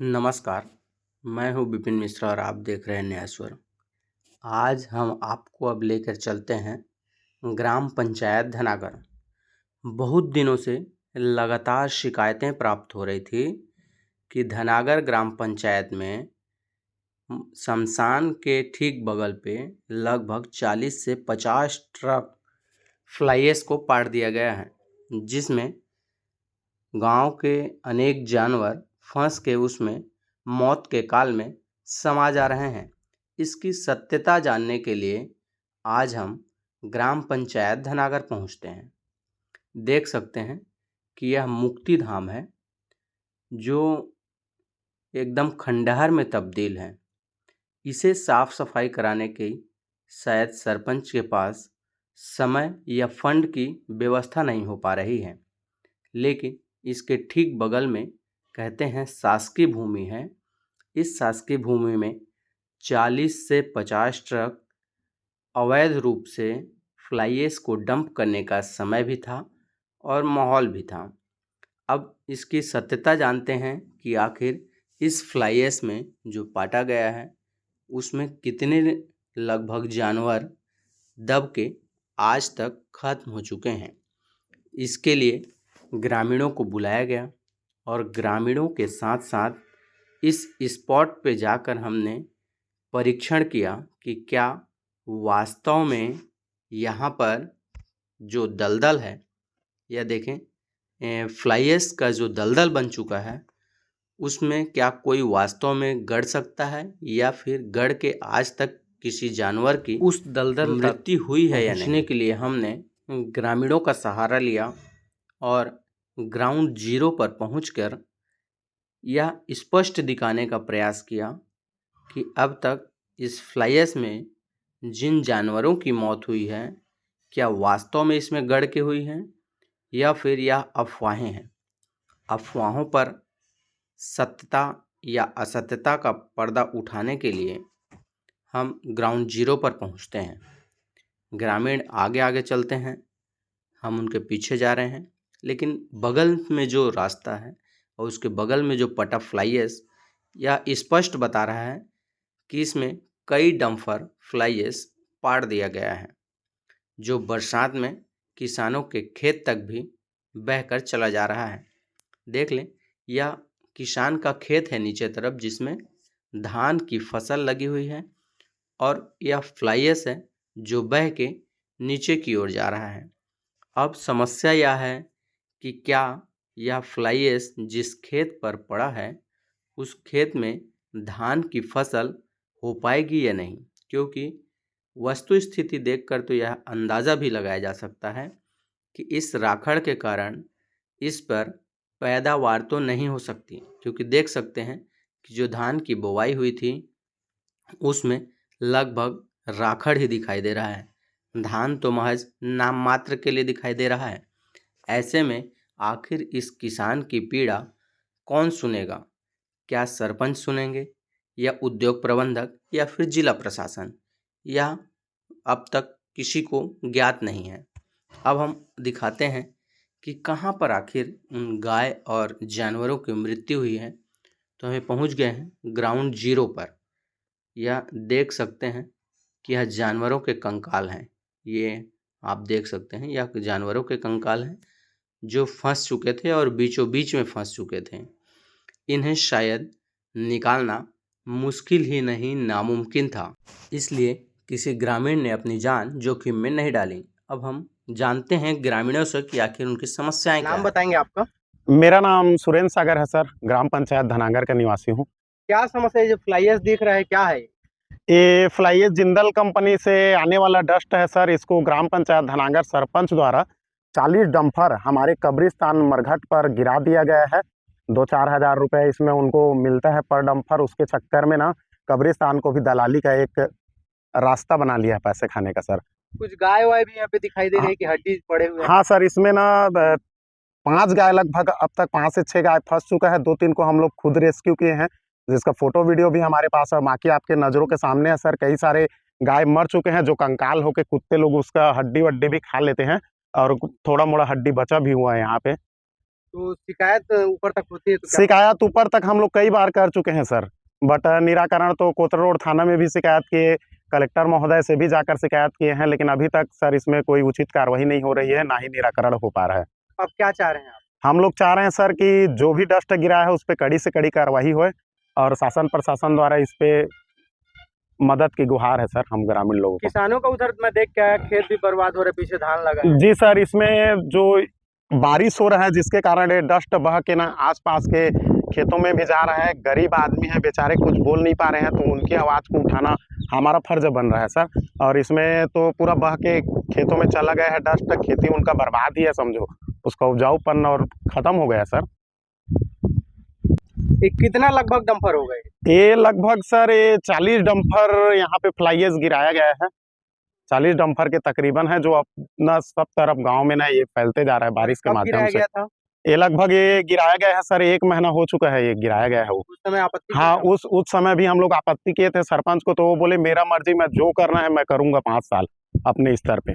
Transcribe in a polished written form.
नमस्कार, मैं हूँ विपिन मिश्रा और आप देख रहे हैं न्याय स्वर। आज हम आपको अब लेकर चलते हैं ग्राम पंचायत धनागर। बहुत दिनों से लगातार शिकायतें प्राप्त हो रही थी कि धनागर ग्राम पंचायत में शमशान के ठीक बगल पे लगभग 40 से 50 ट्रक फ्लाई ऐश को पाट दिया गया है, जिसमें गांव के अनेक जानवर फंस के उसमें मौत के काल में समा जा रहे हैं। इसकी सत्यता जानने के लिए आज हम ग्राम पंचायत धनागर पहुंचते हैं। देख सकते हैं कि यह मुक्ति धाम है जो एकदम खंडहर में तब्दील है। इसे साफ सफाई कराने की शायद सरपंच के पास समय या फंड की व्यवस्था नहीं हो पा रही है, लेकिन इसके ठीक बगल में कहते हैं शासकीय भूमि है। इस शासकीय भूमि में 40 से 50 ट्रक अवैध रूप से फ्लाई ऐश को डंप करने का समय भी था और माहौल भी था। अब इसकी सत्यता जानते हैं कि आखिर इस फ्लाई ऐश में जो पाटा गया है उसमें कितने लगभग जानवर दब के आज तक खत्म हो चुके हैं। इसके लिए ग्रामीणों को बुलाया गया और ग्रामीणों के साथ साथ इस स्पॉट पे जाकर हमने परीक्षण किया कि क्या वास्तव में यहाँ पर जो दलदल है, यह देखें फ्लाई ऐश का जो दलदल बन चुका है उसमें क्या कोई वास्तव में गड़ सकता है या फिर गड़ के आज तक किसी जानवर की उस दलदल मृत्यु हुई है या नहीं। के लिए हमने ग्रामीणों का सहारा लिया और ग्राउंड जीरो पर पहुंचकर यह स्पष्ट दिखाने का प्रयास किया कि अब तक इस फ्लाई ऐश में जिन जानवरों की मौत हुई है क्या वास्तव में इसमें गड़ के हुई हैं या फिर यह अफवाहें हैं। अफवाहों पर सत्यता या असत्यता का पर्दा उठाने के लिए हम ग्राउंड जीरो पर पहुंचते हैं। ग्रामीण आगे आगे चलते हैं, हम उनके पीछे जा रहे हैं, लेकिन बगल में जो रास्ता है और उसके बगल में जो पटा फ्लाई ऐश यह स्पष्ट बता रहा है कि इसमें कई डंपर फ्लाई ऐश पाड़ दिया गया है, जो बरसात में किसानों के खेत तक भी बहकर चला जा रहा है। देख लें, यह किसान का खेत है नीचे तरफ जिसमें धान की फसल लगी हुई है और यह फ्लाई ऐश है जो बह के नीचे की ओर जा रहा है। अब समस्या यह है कि क्या यह फ्लाई ऐश जिस खेत पर पड़ा है उस खेत में धान की फसल हो पाएगी या नहीं, क्योंकि वस्तु स्थिति देखकर तो यह अंदाज़ा भी लगाया जा सकता है कि इस राखड़ के कारण इस पर पैदावार तो नहीं हो सकती, क्योंकि देख सकते हैं कि जो धान की बुवाई हुई थी उसमें लगभग राखड़ ही दिखाई दे रहा है। धान तो महज नाम मात्र के लिए दिखाई दे रहा है। ऐसे में आखिर इस किसान की पीड़ा कौन सुनेगा? क्या सरपंच सुनेंगे या उद्योग प्रबंधक या फिर जिला प्रशासन? यह अब तक किसी को ज्ञात नहीं है। अब हम दिखाते हैं कि कहाँ पर आखिर उन गाय और जानवरों की मृत्यु हुई है। तो हमें पहुँच गए हैं ग्राउंड जीरो पर। यह देख सकते हैं कि यह जानवरों के कंकाल हैं। ये आप देख सकते हैं यह जानवरों के कंकाल हैं जो फंस चुके थे और बीचों बीच में फंस चुके थे। इन्हें शायद निकालना मुश्किल ही नहीं नामुमकिन था, इसलिए किसी ग्रामीण ने अपनी जान जोखिम में नहीं डाली। अब हम जानते हैं ग्रामीणों से कि आखिर उनकी समस्याएं क्या नाम हैं। बताएंगे आपका? मेरा नाम सुरेंद्र सागर है सर, ग्राम पंचायत धनागर का निवासी हूँ। क्या समस्या है? जो फ्लाई ऐश दिख रहा है क्या है? ये फ्लाई ऐश जिंदल कंपनी से आने वाला डस्ट है सर। इसको ग्राम पंचायत धनागर सरपंच द्वारा 40 डंपर हमारे कब्रिस्तान मरघट पर गिरा दिया गया है। 2-4 हज़ार रुपये इसमें उनको मिलता है पर डंपर। उसके चक्कर में ना कब्रिस्तान को भी दलाली का एक रास्ता बना लिया है पैसे खाने का सर। कुछ गाय वाय भी यहाँ पे दिखाई दे रही है कि हड्डी पड़े हुए हैं? हाँ सर, इसमें ना 5 गाय लगभग अब तक 5 से 6 गाय फंस चुका है। 2-3 को हम लोग खुद रेस्क्यू किए हैं, जिसका फोटो वीडियो भी हमारे पास है। बाकी आपके नज़रों के सामने है सर। कई सारे गाय मर चुके हैं जो कंकाल होके कुत्ते लोग उसका हड्डी वड्डी भी खा लेते हैं और थोड़ा मोड़ा हड्डी बचा भी हुआ है यहाँ पे। तो शिकायत ऊपर तक होती है तो क्या? शिकायत ऊपर तक हम लोग कई बार कर चुके हैं सर, बट निराकरण तो कोतरा रोड थाना में भी शिकायत किए, कलेक्टर महोदय से भी जाकर शिकायत किए हैं, लेकिन अभी तक सर इसमें कोई उचित कार्रवाई नहीं हो रही है, ना ही निराकरण हो पा रहा है। अब क्या चाह रहे हैं आप? हम लोग चाह रहे हैं सर कि जो भी डस्ट गिरा है उस पर कड़ी से कड़ी कार्रवाई होए और शासन प्रशासन द्वारा इस पे मदद की गुहार है सर हम ग्रामीण लोगों को। किसानों का उधर मैं देख के आया, खेत भी बर्बाद हो रहे, पीछे धान लगा है। जी सर, इसमें जो बारिश हो रहा है जिसके कारण ये डस्ट बह के ना आसपास के खेतों में भी जा रहा है। गरीब आदमी है बेचारे, कुछ बोल नहीं पा रहे हैं, तो उनकी आवाज़ को उठाना हमारा फर्ज बन रहा है सर। और इसमें तो पूरा बह के खेतों में चला गया है डस्ट, खेती उनका बर्बाद ही है समझो, उसका उपजाऊपन और ख़त्म हो गया सर। ये कितना लगभग डंपर हो गए? ये लगभग सर ये 40 डंपर यहाँ पे फ्लाईएस गिराया गया है। 40 डंपर के तकरीबन है, जो अपना सब तरफ गांव में ना ये फैलते जा रहा है बारिश के कब माध्यम गिराया से। गया था? ये लगभग ये गिराया गया है सर, 1 महीना हो चुका है ये गिराया गया है वो। उस समय आपत्ति हाँ, थी? उस समय भी हम लोग आपत्ति किए थे सरपंच को, तो वो बोले मेरा मर्जी, मैं जो करना है मैं करूँगा 5 साल अपने स्तर पे।